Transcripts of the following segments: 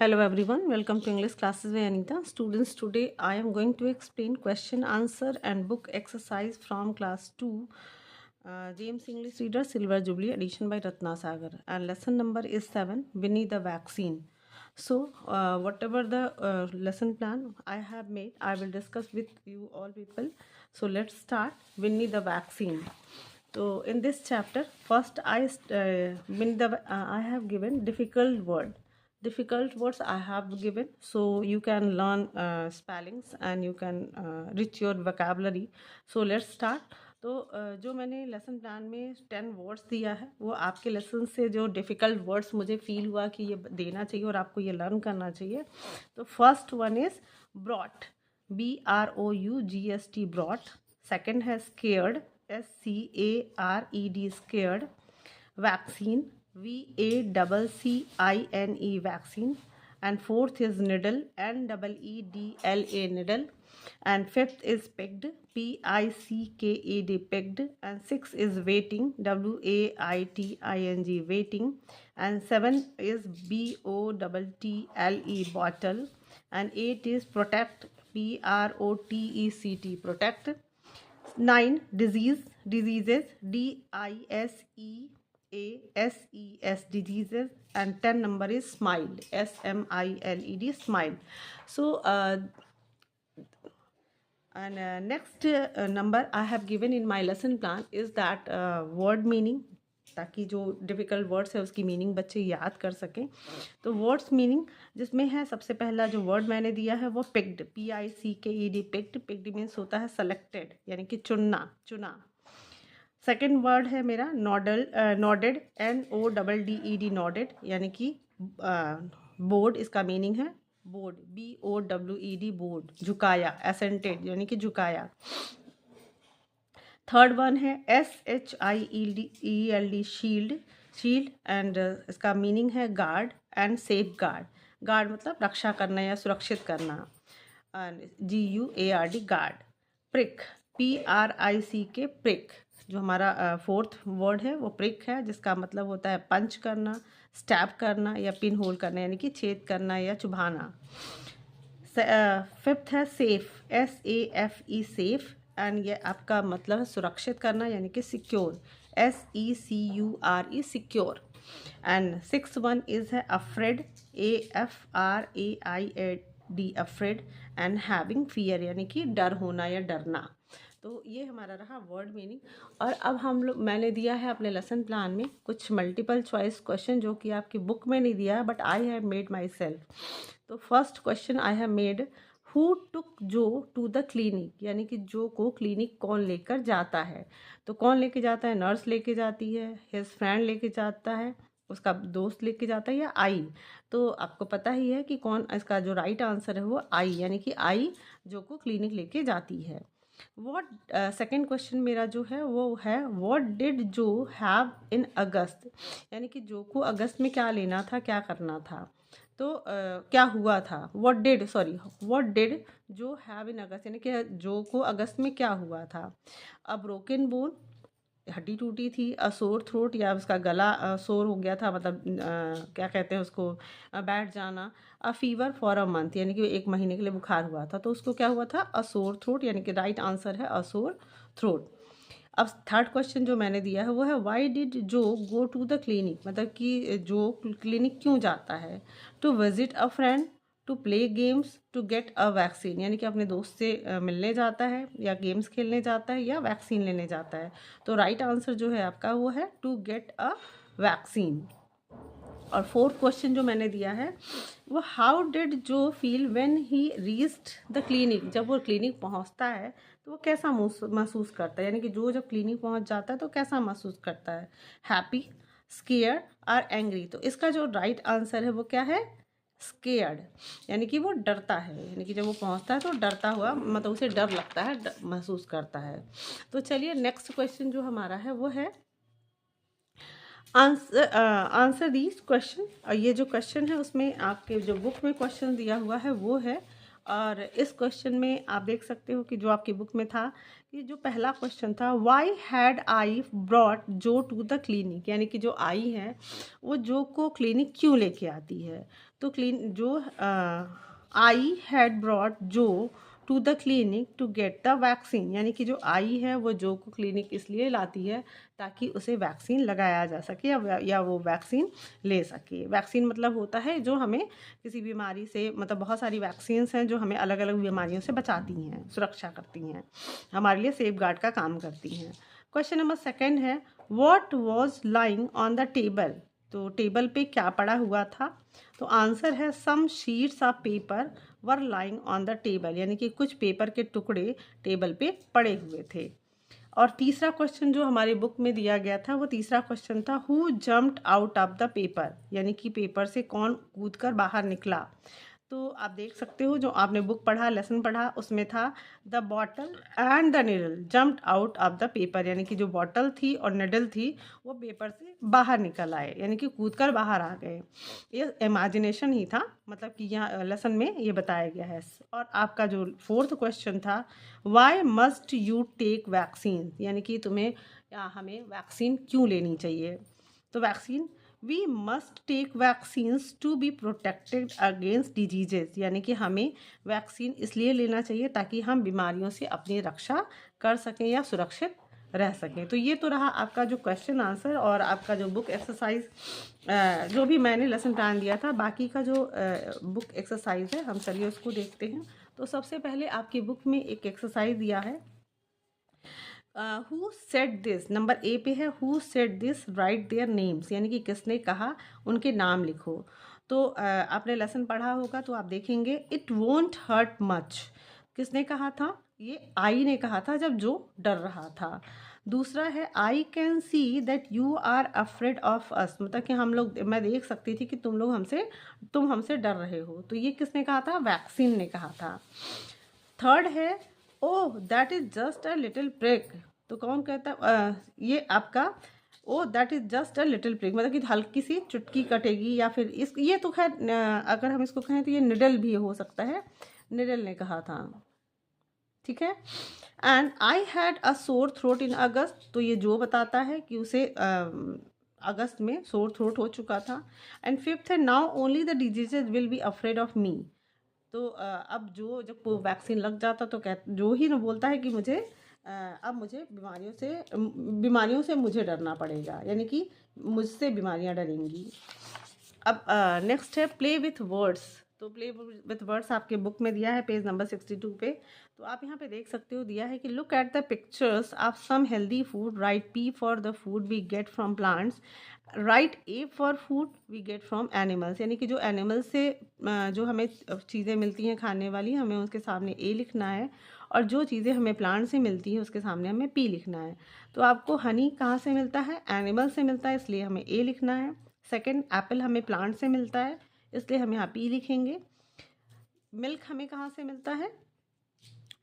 Hello everyone, welcome to English classes by Anita. Students, today I am going to explain question answer and book exercise from class 2 James English Reader Silver Jubilee edition by Ratna Sagar, and lesson number is 7 Winnie the Vaccine. So whatever the lesson plan I have made, I will discuss with you all people. So let's start. Winnie the Vaccine. So in this chapter, first I have given difficult words I have given, so you can learn spellings and you can reach your vocabulary. So let's start. तो जो मैंने lesson plan में 10 words दिया है, वो आपके lesson से जो डिफ़िकल्ट वर्ड्स मुझे फील हुआ कि ये देना चाहिए और आपको ये लर्न करना चाहिए. तो first one is brought, BROUGST, brought. Second है scared, SCARED, scared. Vaccine, VACCINE, vaccine. And fourth is needle, NEEDLA, needle. And fifth is pegged, PICKED, pegged. And sixth is waiting, WAITING, waiting. And seven is BOTTLE, bottle. And eight is protect, PROTECT, protect. 9 diseases, DISEASES, diseases. And 10 number is smiled, SMILED, smile. So next number I have given in my lesson plan is that word meaning, ताकि जो difficult words है उसकी meaning बच्चे याद कर सकें. तो words meaning जिसमें है, सबसे पहला जो वर्ड मैंने दिया है वो picked, PICKED, picked. Picked means होता है सेलेक्टेड, यानी कि चुनना, चुना. सेकेंड वर्ड है मेरा नॉडेड, NODDED, नॉडेड, यानी कि बोर्ड. इसका मीनिंग है बोर्ड, BOWED, बोर्ड. झुकाया, एसेंटेड, यानी कि झुकाया. थर्ड वन है SHIELD, शील्ड, शील्ड. एंड इसका मीनिंग है guard and safe guard. Guard मतलब रक्षा करना या सुरक्षित करना. And GUARD, guard. Prick, PRICK, prick. जो हमारा फोर्थ वर्ड है वो प्रिक है, जिसका मतलब होता है पंच करना, स्टैब करना या पिन होल करना, यानी कि छेद करना या चुभाना. फिफ्थ है सेफ, SAFE, सेफ. एंड ये आपका मतलब है सुरक्षित करना, यानी कि secure, SECURE, secure. And six one is है afraid, AFRAID, afraid. And having fear, यानी कि डर होना या डरना. तो ये हमारा रहा वर्ड मीनिंग. और अब हम लोग, मैंने दिया है अपने लेसन प्लान में कुछ मल्टीपल चॉइस क्वेश्चन, जो कि आपकी बुक में नहीं दिया है, but I have made myself. तो first question I have made, who took Joe to the clinic, यानी कि जो को क्लिनिक कौन लेकर जाता है. तो कौन लेके जाता है, नर्स लेके जाती है, हिज फ्रेंड लेके जाता है, उसका दोस्त लेके जाता है, या आई. तो आपको पता ही है कि कौन, इसका जो राइट आंसर है वो आई, यानी कि आई जो को क्लिनिक लेके जाती है. वॉट, सेकेंड क्वेश्चन मेरा जो है वो है, वॉट डिड जो हैव इन अगस्त, यानी कि जो को अगस्त में क्या लेना था, क्या करना था. तो क्या हुआ था, वॉट डिड जो हैव इन अगस्त, यानी कि जो को अगस्त में क्या हुआ था. अ ब्रोकन बोन, हड्डी टूटी थी. अ सोर थ्रोट, या उसका गला सोर हो गया था, मतलब क्या कहते हैं उसको, बैठ जाना. A fever for a month, यानी कि 1 महीने के लिए बुखार हुआ था, तो उसको क्या हुआ था, अ सोर थ्रोट, यानी कि राइट आंसर है अ सोर थ्रोट. अब थर्ड क्वेश्चन जो मैंने दिया है वो है, वाई डिड जो गो टू द क्लिनिक, मतलब कि जो क्लिनिक क्यों जाता है. To visit a friend, to play games, to get a vaccine, यानी कि अपने दोस्त से मिलने जाता है या गेम्स खेलने जाता है या वैक्सीन लेने जाता है. तो राइट आंसर जो है आपका वो है टू गेट अ वैक्सीन. और फोर्थ क्वेश्चन जो मैंने दिया है वो, हाउ डिड जो feel when he reached the clinic, जब वो क्लिनिक पहुंचता है तो वो कैसा महसूस करता है, यानी कि जो जब क्लिनिक पहुंच जाता है तो कैसा महसूस करता है, हैप्पी, स्केयर्ड और एंग्री. तो इसका जो राइट आंसर है वो क्या है, स्केयर्ड, यानी कि वो डरता है, यानी कि जब वो पहुंचता है तो डरता हुआ, मतलब उसे डर लगता है, महसूस करता है. तो चलिए नेक्स्ट क्वेश्चन जो हमारा है वो है, आंसर दीज क्वेश्चन. और ये जो क्वेश्चन है उसमें आपके जो बुक में क्वेश्चन दिया हुआ है वो है, और इस क्वेश्चन में आप देख सकते हो कि जो आपकी बुक में था कि जो पहला क्वेश्चन था, Y had I brought Jo to the clinic, यानी कि जो आई है वो जो को क्लिनिक क्यों लेके आती है। तो I had brought Jo to the clinic to get the vaccine, यानी कि जो आई है वो जो को क्लिनिक इसलिए लाती है ताकि उसे वैक्सीन लगाया जा सके या वो वैक्सीन ले सके। वैक्सीन मतलब होता है जो हमें किसी बीमारी से, मतलब बहुत सारी वैक्सीन्स हैं जो हमें अलग अलग बीमारियों से बचाती हैं, सुरक्षा करती हैं, हमारे लिए सेफ गार्ड का काम करती हैं। क्वेश्चन नंबर सेकंड है, what was lying on the table. तो टेबल पे क्या पड़ा हुआ था। तो आंसर है some sheets of paper were lying on the table, यानी कि कुछ पेपर के टुकड़े टेबल पे पड़े हुए थे। और तीसरा क्वेश्चन जो हमारी बुक में दिया गया था वो तीसरा क्वेश्चन था, who jumped out of the paper, यानी कि पेपर से कौन कूदकर बाहर निकला। तो आप देख सकते हो जो आपने बुक पढ़ा, लेसन पढ़ा, उसमें था the bottle and the needle jumped out of the paper, यानी कि जो बॉटल थी और निडल थी वो पेपर से बाहर निकल आए, यानी कि कूदकर बाहर आ गए। ये इमेजिनेशन ही था, मतलब कि यहाँ लेसन में ये बताया गया है। और आपका जो फोर्थ क्वेश्चन था, why must you take vaccine, यानी कि तुम्हें या हमें वैक्सीन क्यों लेनी चाहिए। तो vaccine, we must take vaccines to be protected against diseases, यानी कि हमें वैक्सीन इसलिए लेना चाहिए ताकि हम बीमारियों से अपनी रक्षा कर सकें या सुरक्षित रह सकें। तो ये तो रहा आपका जो क्वेश्चन आंसर और आपका जो बुक एक्सरसाइज, जो भी मैंने लेसन प्लान दिया था। बाकी का जो बुक एक्सरसाइज है हम चलिए उसको देखते हैं। तो सबसे पहले आपकी बुक में एक एक्सरसाइज दिया है, who said this, number A पे है who said this right their names, यानी कि किसने कहा उनके नाम लिखो। तो आपने लेसन पढ़ा होगा तो आप देखेंगे, इट वोंट हर्ट मच, किसने कहा था, ये आई ने कहा था जब जो डर रहा था। दूसरा है, I can see that you are afraid of us, मतलब कि हम लोग, मैं देख सकती थी कि तुम हमसे डर रहे हो। तो ये किसने कहा था, वैक्सीन ने कहा था। थर्ड है, oh that is just a little prick, तो कौन कहता, ये आपका oh that is just a little prick, मतलब कि हल्की सी चुटकी कटेगी, या फिर इस ये तो खैर अगर हम इसको कहें तो ये निडल भी हो सकता है, निडल ने कहा था, ठीक है। And I had a sore throat इन अगस्त, तो ये जो बताता है कि उसे अगस्त में सोर थ्रोट हो चुका था। एंड फिफ्थ है, now only the diseases will be afraid of me, तो अब जो जब वो वैक्सीन लग जाता तो जो ही ना बोलता है कि मुझे अब मुझे बीमारियों से मुझे डरना पड़ेगा, यानी कि मुझसे बीमारियां डरेंगी। अब नेक्स्ट है प्ले विथ वर्ड्स, तो प्ले विथ वर्ड्स आपके बुक में दिया है पेज नंबर 62 पे। तो आप यहाँ पे देख सकते हो, दिया है कि look at the pictures of some healthy food, write P for the food we get from plants, write A for food we get from animals, यानी कि जो एनिमल से जो हमें चीज़ें मिलती हैं खाने वाली, हमें उसके सामने ए लिखना है, और जो चीज़ें हमें प्लांट से मिलती हैं उसके सामने हमें पी लिखना है। तो आपको हनी कहाँ से मिलता है, एनिमल से मिलता है, इसलिए हमें ए लिखना है। सेकंड, एप्पल हमें प्लांट से मिलता है, इसलिए हम यहाँ पी लिखेंगे। मिल्क हमें कहाँ से मिलता है,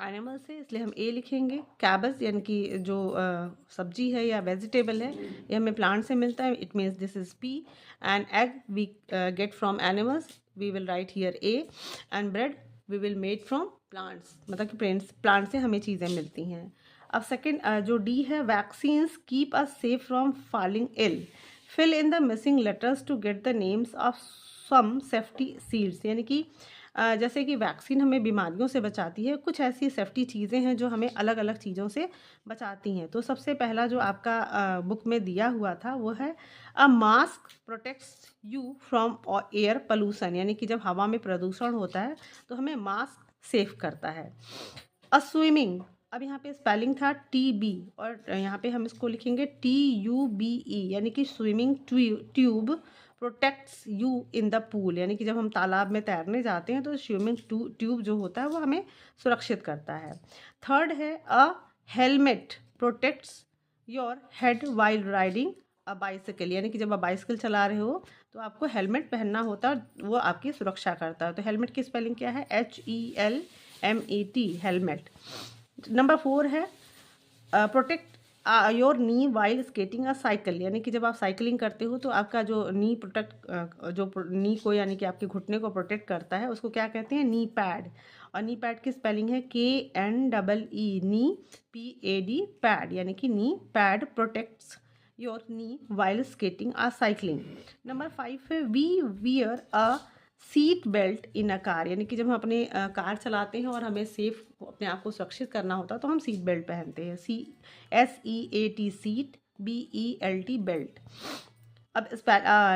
एनिमल से, इसलिए हम ए लिखेंगे। कैबेज यानी कि जो सब्जी है या वेजिटेबल है, ये हमें प्लांट से मिलता है, it means this is P. And egg we get from animals, we will write here A. And bread we will made from plants, मतलब कि प्लांट से हमें चीज़ें मिलती हैं। अब सेकेंड जो डी है, vaccines keep us safe from falling ill, fill in the missing letters to get the names of some safety seals, यानी कि जैसे कि वैक्सीन हमें बीमारियों से बचाती है, कुछ ऐसी सेफ्टी चीज़ें हैं जो हमें अलग अलग चीज़ों से बचाती हैं। तो सबसे पहला जो आपका बुक में दिया हुआ था वो है, a mask protects you from air pollution, यानी कि जब हवा में प्रदूषण होता है तो हमें मास्क सेफ करता है। अ स्विमिंग, अब यहाँ पे स्पेलिंग था TB, और यहाँ पे हम इसको लिखेंगे TUBE, यानी कि swimming tube protects you in the pool, यानी कि जब हम तालाब में तैरने जाते हैं तो स्विमिंग ट्यूब जो होता है वो हमें सुरक्षित करता है। थर्ड है, अ helmet protects your head while riding a bicycle, यानी कि जब आप बाइसिकल चला रहे हो तो आपको हेलमेट पहनना होता है, वो आपकी सुरक्षा करता है। तो हेलमेट की स्पेलिंग क्या है, HELMET, हेलमेट। नंबर 4 है, protect your knee while skating a cycle, यानी कि जब आप साइकिलिंग करते हो तो आपका जो नी प्रोटेक्ट जो नी को यानी कि आपके घुटने को प्रोटेक्ट करता है उसको क्या कहते हैं, नी पैड। और नी पैड की स्पेलिंग है KNEE, नी PAD, पैड, यानी कि knee pad protects your knee while skating or cycling. Number 5 है we wear a seat belt in a car, यानी कि जब हम अपने कार चलाते हैं और हमें सेफ अपने आप को सुरक्षित करना होता है तो हम सीट बेल्ट पहनते हैं। SEAT seat, BELT belt. अब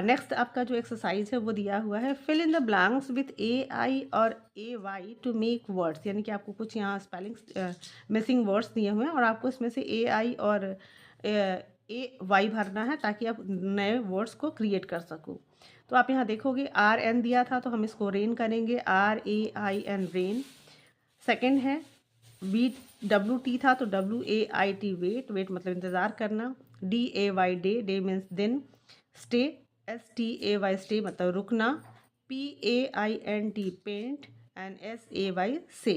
नेक्स्ट आपका जो एक्सरसाइज है वो दिया हुआ है, fill in the blanks with AI और AY टू मेक वर्ड्स, यानी कि आपको कुछ यहाँ स्पेलिंग्स मिसिंग वर्ड्स दिए हुए हैं और आपको इसमें से AI और AY भरना है ताकि आप नए वर्ड्स को क्रिएट कर सको। तो आप यहाँ देखोगे RN दिया था तो हम इसको रेन करेंगे, RAIN रेन। सेकेंड है WT था तो WAIT वेट, वेट मतलब इंतज़ार करना। DAY डे, डे मीन्स दिन। स्टे, STAY स्टे मतलब रुकना। PAINT पेंट एंड SAY से।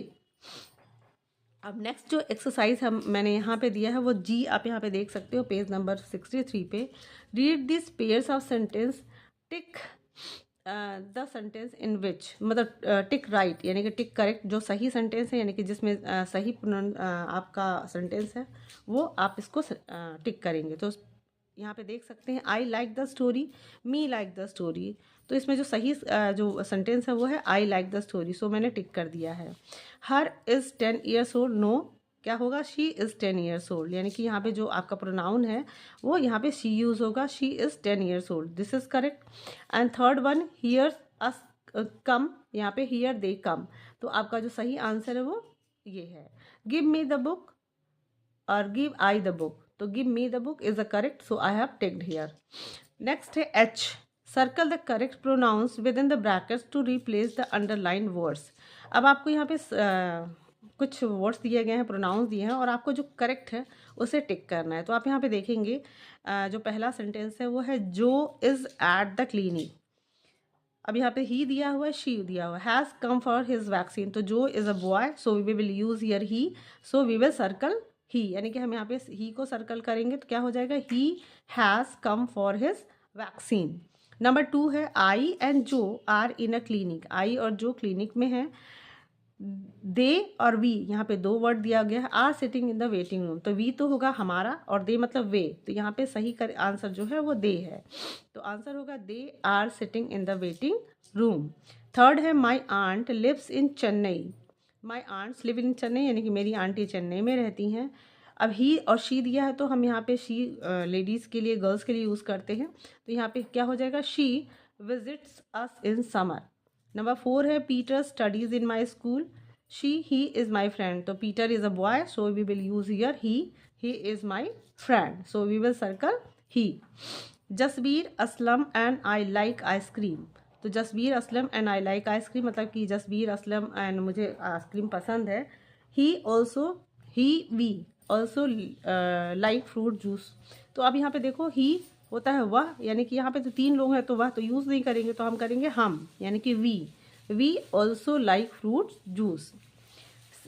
अब नेक्स्ट जो एक्सरसाइज हम मैंने यहाँ पे दिया है वो जी आप यहाँ पे देख सकते हो पेज नंबर 63 पे। Read this pairs of sentence, tick the sentence in which, मतलब टिक राइट यानी कि टिक करेक्ट, जो सही सेंटेंस है यानी कि जिसमें सही आपका सेंटेंस है वो आप इसको टिक करेंगे। तो यहाँ पे देख सकते हैं I like the story, me like the story, तो इसमें जो सही जो सेंटेंस है वो है I like the story, so मैंने टिक कर दिया है। Her is 10 years old, no क्या होगा, शी इज़ 10 ईयर्स ओल्ड, यानी कि यहाँ पे जो आपका प्रोनाउन है वो यहाँ पे शी यूज़ होगा, she is 10 years old, this is correct. And third one, here us come, यहाँ पे हियर दे कम, तो आपका जो सही आंसर है वो ये है। गिव मी द बुक और गिव आई द बुक, तो give me the book is a correct, so I have taked here. Next है H, circle the correct pronouns within the brackets to replace the underline words. अब आपको यहाँ पे कुछ words दिए गए हैं, प्रोनाउंस दिए हैं और आपको जो करेक्ट है उसे टिक करना है। तो आप यहाँ पे देखेंगे जो पहला सेंटेंस है वो है जो इज़ एट द क्लिनिक। अब यहाँ पे ही दिया हुआ है, शी दिया हुआ है, has come for his vaccine, तो जो is a boy so we will use here he, so we will circle he, यानी कि हम यहाँ पे ही को सर्कल करेंगे तो क्या हो जाएगा, he has come for his vaccine. Number 2 है आई एंड जो आर इन अ क्लिनिक, आई और जो क्लिनिक में है। दे और वी, यहाँ पे 2 वर्ड दिया गया है, are sitting in the waiting room, तो वी तो होगा हमारा और दे मतलब वे, तो यहाँ पे सही आंसर जो है वो दे है, तो आंसर होगा they are sitting in the waiting room. Third है my aunt lives in Chennai, my aunts live in Chennai, यानी कि मेरी आंटी चेन्नई में रहती हैं। अब ही और शी दिया है तो हम यहाँ पे शी लेडीज़ के लिए, गर्ल्स के लिए यूज़ करते हैं, तो यहाँ पे क्या हो जाएगा, she visits us in summer. Number 4 है Peter studies in my school, she he is my friend, तो Peter is a boy so we will use here he is my friend, so we will circle he. Jasbir Aslam and I like ice cream, तो Jasbir Aslam and I like ice cream मतलब कि Jasbir Aslam and मुझे ice cream पसंद है। He also, he we also like fruit juice, तो अब यहाँ पे देखो ही होता है वह, यानी कि यहाँ पे तो 3 लोग हैं तो वह तो यूज़ नहीं करेंगे, तो हम करेंगे हम, यानी कि we also like fruit juice.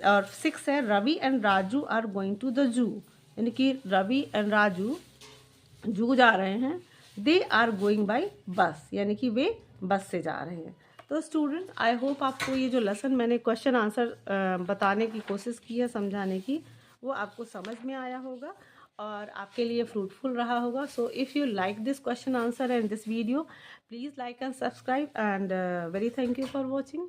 और 6 है Ravi and Raju are going to the zoo, यानी कि रवि एंड राजू जू जा रहे हैं। They are going by bus, यानी कि वे बस से जा रहे हैं। तो स्टूडेंट्स आई होप आपको ये जो लेसन मैंने क्वेश्चन आंसर बताने की कोशिश की है, समझाने की, वो आपको समझ में आया होगा और आपके लिए फ्रूटफुल रहा होगा। So if you like this question answer and this video, please like and subscribe and very thank you for watching.